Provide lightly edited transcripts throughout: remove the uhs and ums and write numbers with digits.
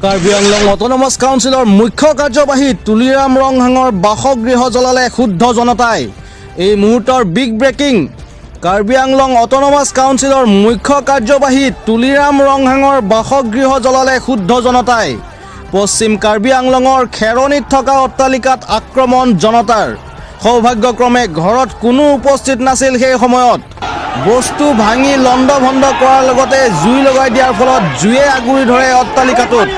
Karbi Anglong autonomous কাউন্সিলৰ মুখ্য কাৰ্যবাহী তুলিৰাম ৰংহাঙৰ বাসগৃহ জ্বলালে ক্ষুব্ধ জনতাই। এই মুহূৰ্তৰ big breaking. Karbi Anglong autonomous কাউন্সিলৰ মুখ্য কাৰ্যবাহী তুলিৰাম ৰংহাঙৰ বাসগৃহ জ্বলালে ক্ষুব্ধ জনতাই। পশ্চিম কাৰ্বি আংলঙৰ খেৰণিত থকা অট্টালিকাত আক্ৰমণ জনতাৰ। সৌভাগ্যক্ৰমে ঘৰত কোনো উপস্থিত নাছিল। সেই সময়ত বস্তু ভাঙি লণ্ড ভণ্ড কৰাৰ লগতে জুই লগাই দিয়াৰ ফলত জুয়ে আগুৰি ধৰে অট্টালিকাটোত।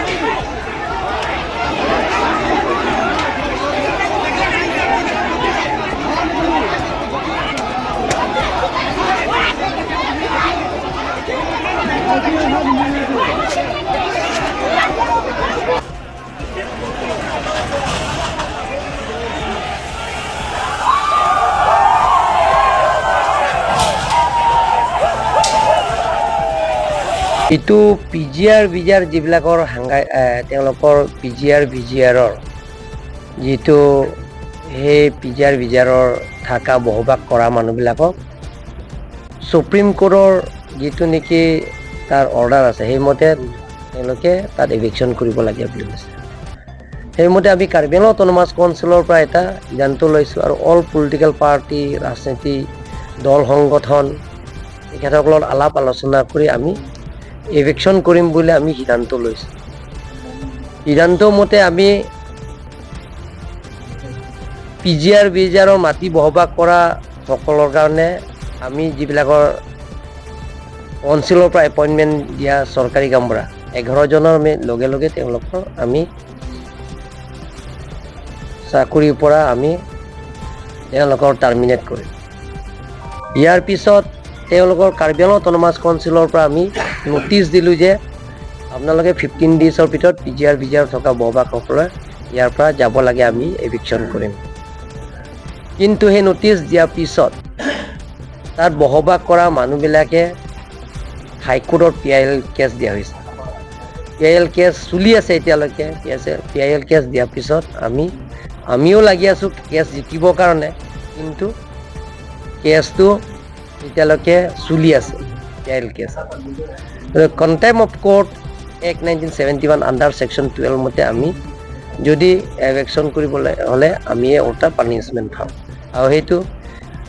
এইটো পিজিআৰ বিজাৰ যিবিলাকৰ তেওঁলোকৰ পিজিআৰ বিজিআৰৰ যিটো সেই পিজিআৰ বিজাৰৰ থকা বসবাস কৰা মানুহবিলাকক সুপ্ৰিম কোৰ্টৰ যিটো নেকি তাৰ অৰ্ডাৰ আছে সেইমতে তেওঁলোকে তাত এভিকশ্যন কৰিব লাগে বুলি কৈছে। সেইমতে আমি কাৰ্বি আংলং অট'নমাছ কাউন্সিলৰ পৰা এটা সিদ্ধান্ত লৈছোঁ আৰু অল পলিটিকেল পাৰ্টি ৰাজনীতি দল সংগঠন তেখেতসকলৰ আলাপ আলোচনা কৰি আমি এভিকশ্যন কৰিম বুলি আমি সিদ্ধান্ত লৈছোঁ। সিদ্ধান্ত মতে আমি পিজিআৰ বিজাৰৰ মাটি বসবাস কৰা সকলৰ কাৰণে আমি যিবিলাকৰ কাউন্সিলৰ পৰা এপইণ্টমেণ্ট দিয়া চৰকাৰী কামৰা 11জনৰ লগে লগে তেওঁলোকৰ আমি চাকৰিৰ পৰা আমি তেওঁলোকৰ টাৰ্মিনেট কৰিম। ইয়াৰ পিছত তেওঁলোকৰ কাৰ্বি আংলং অট'নমাছ কাউন্সিলৰ পৰা আমি নটিচ দিলোঁ যে আপোনালোকে 15 ডেজৰ ভিতৰত পিজিআৰ বিজাৰ থকা বসবাসকলে ইয়াৰ পৰা যাব লাগে, আমি এভিকশ্যন কৰিম। কিন্তু সেই নটিচ দিয়াৰ পিছত তাত বসবাস কৰা মানুহবিলাকে হাইকোৰ্টত PIL কেছ দিয়া হৈছে। PIL কেছ চলি আছে এতিয়ালৈকে। PIL কেছ দিয়াৰ পিছত আমিও লাগি আছোঁ কেছ জিকিবৰ কাৰণে, কিন্তু কেছটো এতিয়ালৈকে চলি আছে। PIL case contempt of court act 1971 under section 12 মতে আমি যদি এভিকশ্যন কৰিবলৈ হ'লে আমি ওটা পানিছমেণ্ট পাম, আৰু সেইটো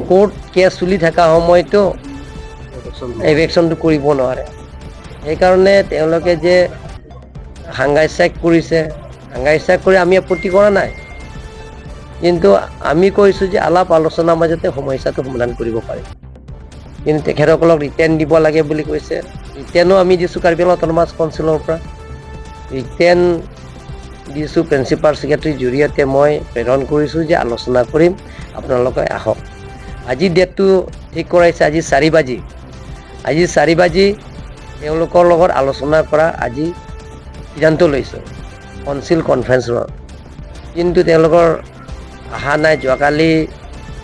কোৰ্ট কেছ চলি থকা সময়তো এভিকশ্যনটো কৰিব নোৱাৰে। সেইকাৰণে তেওঁলোকে যে হাংগাই ষ্ট্ৰাইক কৰিছে, হাংগাই ষ্ট্ৰাইক কৰি আমি আপত্তি কৰা নাই, কিন্তু আমি কৈছোঁ যে আলাপ আলোচনাৰ মাজতে সমস্যাটো সমাধান কৰিব পাৰিম। কিন্তু তেখেতসকলক ৰিটাৰ্ণ দিব লাগে বুলি কৈছে। ৰিটাৰ্ণো আমি দিছোঁ কাৰ্বি আংলং অট'নমাছ কাউন্সিলৰ পৰা। ৰিটাৰ্ণ দিছোঁ প্ৰিন্সিপাল ছেক্ৰেটাৰীৰ জৰিয়তে মই প্ৰেৰণ কৰিছোঁ যে আলোচনা কৰিম, আপোনালোকে আহক। আজি ডেটটো ঠিক কৰাইছে, আজি 4 বাজি। আজি 4 বাজি তেওঁলোকৰ লগত আলোচনা কৰা আজি সিদ্ধান্ত লৈছোঁ কাউন্সিল কনফাৰেন্স ৰুমত, কিন্তু তেওঁলোকৰ অহা নাই। যোৱাকালি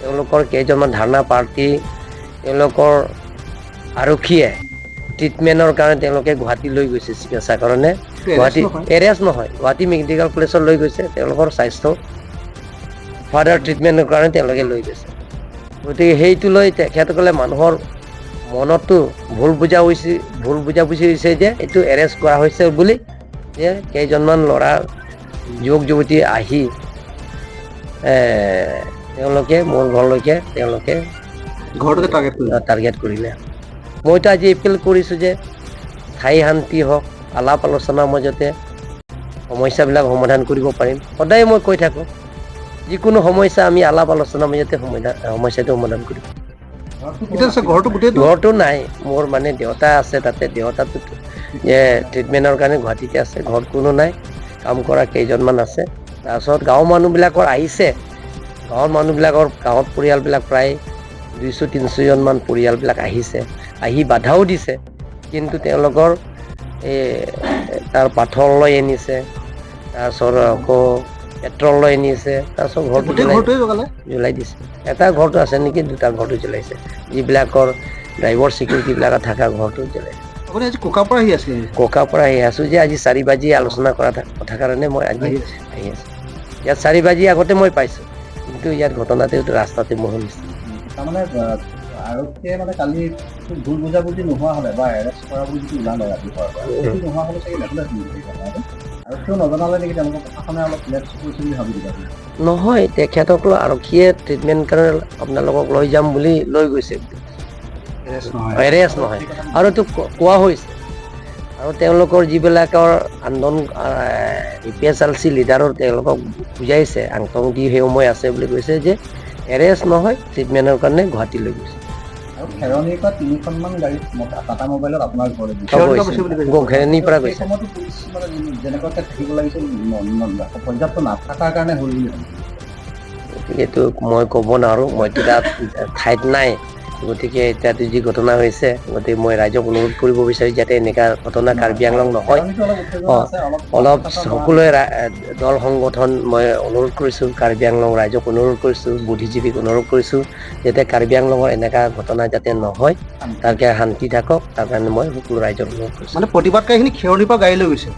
তেওঁলোকৰ কেইজনমান ধাৰণা পাৰ্টি তেওঁলোকৰ আৰক্ষীয়ে ট্ৰিটমেণ্টৰ কাৰণে তেওঁলোকে গুৱাহাটী লৈ গৈছে চিকিৎসাৰ কাৰণে। গুৱাহাটী এৰেষ্ট নহয়, গুৱাহাটী মেডিকেল কলেজত লৈ গৈছে। তেওঁলোকৰ স্বাস্থ্য ফাৰ্ডাৰ ট্ৰিটমেণ্টৰ কাৰণে তেওঁলোকে লৈ গৈছে। গতিকে সেইটো লৈ তেখেতসকলে মানুহৰ মনতো ভুল বুজাবুজি হৈছে যে এইটো এৰেষ্ট কৰা হৈছে বুলি, যে কেইজনমান ল'ৰা যুৱক যুৱতী আহি তেওঁলোকে মোৰ ঘৰলৈকে তেওঁলোকে ঘৰটোকে টাৰ্গেট কৰিলে। মইতো আজি এপিল কৰিছোঁ যে স্থায়ী শান্তি হওক, আলাপ আলোচনাৰ মাজতে সমস্যাবিলাক সমাধান কৰিব পাৰিম। সদায় মই কৈ থাকোঁ যিকোনো সমস্যা আমি আলাপ আলোচনাৰ মাজতে সমস্যাটো সমাধান কৰিম। ঘৰটো নাই, মোৰ মানে দেউতা আছে তাতে। দেউতাটো ট্ৰিটমেণ্টৰ কাৰণে গুৱাহাটীতে আছে, ঘৰত কোনো নাই, কাম কৰা কেইজনমান আছে। তাৰপিছত গাঁৱৰ মানুহবিলাকৰ আহিছে, গাঁৱত পৰিয়ালবিলাক প্ৰায় 200-300জনমান পৰিয়ালবিলাক আহিছে, আহি বাধাও দিছে, কিন্তু তেওঁলোকৰ তাৰ পাথৰ লৈ আনিছে, তাৰপিছত আকৌ পেট্ৰল লৈ আনিছে, তাৰপিছত ঘৰটো জ্বলাই দিছে। এটা ঘৰটো আছে নেকি, 2টা ঘৰটো জ্বলাইছে। যিবিলাকৰ ড্ৰাইভাৰ চিকিউৰিটিবিলাক থকা ঘৰটো জ্বলাইছে। ককাৰ পৰা আহি আছোঁ যে আজি 4 বাজি আলোচনা কৰা কথা কাৰণে মই আজি আহি আছোঁ। ইয়াত 4 বাজি আগতে মই পাইছোঁ, কিন্তু ইয়াত ঘটনাটো ৰাস্তাতে মোৰ শুনিছোঁ। তাৰমানে আৰক্ষীয়ে মানে কালি ভুল বুজাবুজি নোহোৱা হ'লে বা এৰেষ্ট কৰা বুলি যিটো ওলালে ৰাতিপুৱাৰ পৰা, সেইটো নোহোৱা হ'লে চাগে আৰক্ষীয়েও নজনালে নেকি তেওঁলোকৰ প্ৰশাসনে অলপ লেট কৰিছে বুলি ভাবি দিবা নহয়, তেখেতক আৰক্ষীয়ে ট্ৰিটমেণ্ট কাৰণে আপোনালোকক লৈ যাম বুলি লৈ গৈছে, এৰেষ্ট নহয়। আৰু এইটো কোৱা হৈছে, আৰু তেওঁলোকৰ যিবিলাকৰ আন্দোলন PSLC লিডাৰৰ তেওঁলোকক বুজাইছে, আংটং দি সেই সময় আছে বুলি কৈছে যে এৰেষ্ট নহয়, ট্ৰিটমেণ্টৰ কাৰণে গুৱাহাটী লৈ গৈছে। আৰু খেৰণিৰ পৰা 3খনমান গাড়ীত টাটা মোবাইলত আপোনাৰ ঘৰলৈ খেৰণিৰ পৰা গৈছে। সময়তো পুলিচ মানে যেনেকুৱাকৈ থাকিব লাগিছিল পৰ্যাপ্ত নাথাকাৰ কাৰণে হ'ল বুলি ভাবিছোঁ। এইটো মই ক'ব নোৱাৰোঁ, মইতো তাত ঠাইত নাই। গতিকে এতিয়াতো যি ঘটনা হৈছে, গতিকে মই ৰাইজক অনুৰোধ কৰিব বিচাৰিছোঁ যাতে এনেকুৱা ঘটনা কাৰ্বি আংলং নহয়। অলপ সকলোৱে দল সংগঠন মই অনুৰোধ কৰিছোঁ, কাৰ্বি আংলং ৰাইজক অনুৰোধ কৰিছোঁ, বুদ্ধিজীৱীক অনুৰোধ কৰিছোঁ যাতে কাৰ্বি আংলঙৰ এনেকুৱা ঘটনা যাতে নহয়, তাকে শান্তি থাকক, তাৰ কাৰণে মই সকলো ৰাইজক অনুৰোধ কৰিছোঁ। মানে প্ৰতিবাদকাৰীখিনি খেৰণিৰ পৰা গাড়ী লৈ গৈছে।